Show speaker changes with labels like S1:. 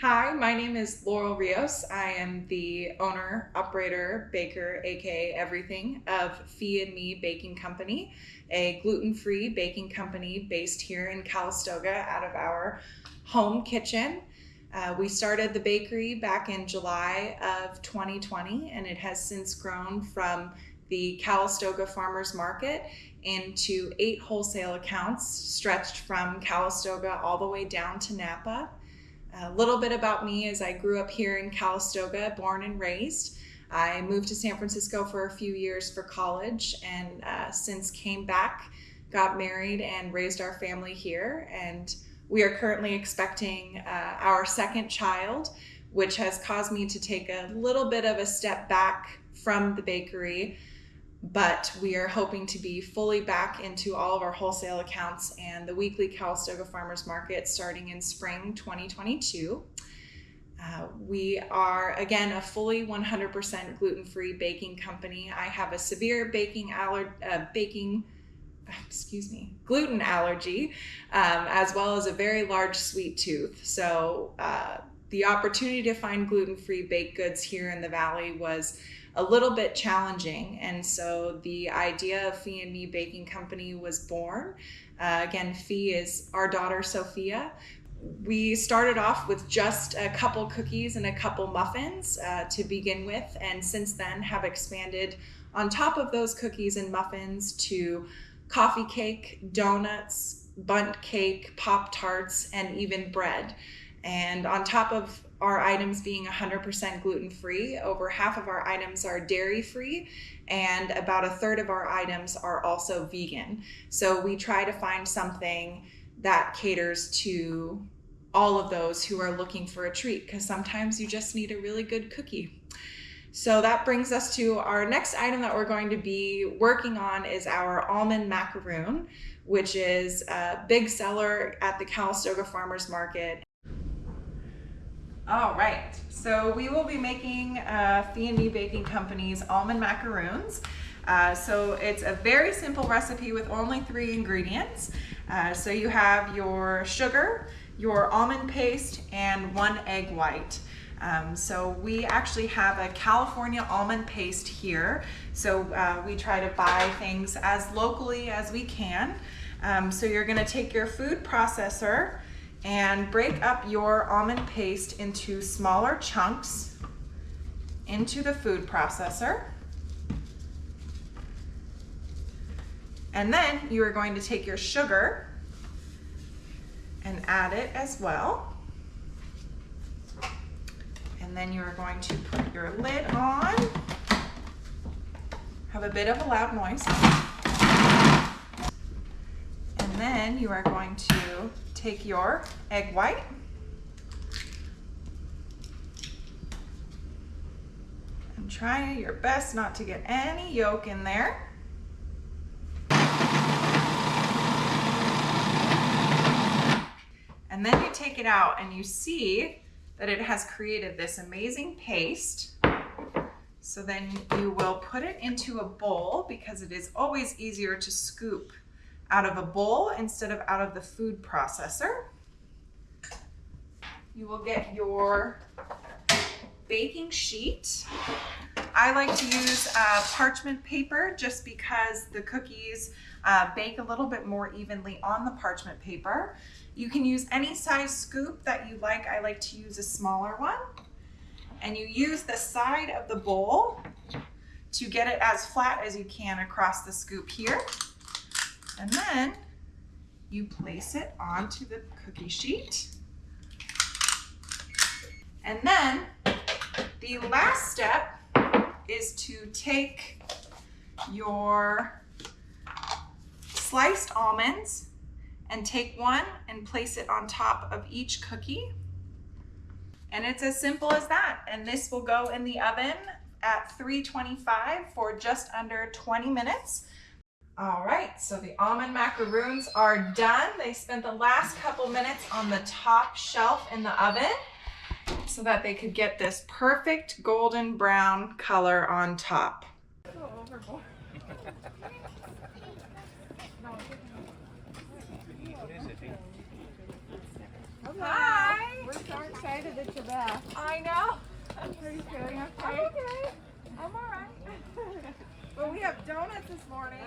S1: Hi, my name is Laurel Rios. I am the owner, operator, baker, aka everything, of Fee and Me Baking Company, a gluten-free baking company based here in Calistoga out of our home kitchen. We started the bakery back in July of 2020, and it has since grown from the Calistoga Farmers Market into 8 wholesale accounts stretched from Calistoga all the way down to Napa. A little bit about me is I grew up here in Calistoga, born and raised. I moved to San Francisco for a few years for college, and since came back, got married and raised our family here. And we are currently expecting our second child, which has caused me to take a little bit of a step back from the bakery. But we are hoping to be fully back into all of our wholesale accounts and the weekly Calistoga Farmers Market starting in spring 2022. We are, again, a fully 100% gluten-free baking company. I have a severe gluten allergy, as well as a very large sweet tooth. So the opportunity to find gluten-free baked goods here in the Valley was a little bit challenging, and so the idea of Fee and Me Baking Company was born. Again, Fee is our daughter Sophia. We started off with just a couple cookies and a couple muffins to begin with, and since then have expanded on top of those cookies and muffins to coffee cake, donuts, bundt cake, Pop-Tarts, and even bread. And on top of our items being 100% gluten-free, over half of our items are dairy-free, and about a third of our items are also vegan. So we try to find something that caters to all of those who are looking for a treat, because sometimes you just need a really good cookie. So that brings us to our next item that we're going to be working on is our almond macaroon, which is a big seller at the Calistoga Farmers Market. All right, so we will be making Fee and Me Baking Company's almond macaroons. So it's a very simple recipe with only 3 ingredients. So you have your sugar, your almond paste, and 1 egg white. So we actually have a California almond paste here. So we try to buy things as locally as we can. So you're gonna take your food processor and break up your almond paste into smaller chunks into the food processor. And then you are going to take your sugar and add it as well. And then you are going to put your lid on. Have a bit of a loud noise. And then you are going to take your egg white and try your best not to get any yolk in there. And then you take it out and you see that it has created this amazing paste. So then you will put it into a bowl, because it is always easier to scoop out of a bowl instead of out of the food processor. You will get your baking sheet. I like to use parchment paper just because the cookies bake a little bit more evenly on the parchment paper. You can use any size scoop that you like. I like to use a smaller one. And you use the side of the bowl to get it as flat as you can across the scoop here. And then you place it onto the cookie sheet. And then the last step is to take your sliced almonds and take one and place it on top of each cookie. And it's as simple as that. And this will go in the oven at 325 for just under 20 minutes. All right, so the almond macaroons are done. They spent the last couple minutes on the top shelf in the oven so that they could get this perfect golden brown color on top. Hi.
S2: so excited that you're back.
S1: I know.
S2: Are you feeling okay?
S1: I'm okay. I'm all right.
S2: Well, we have donuts this morning.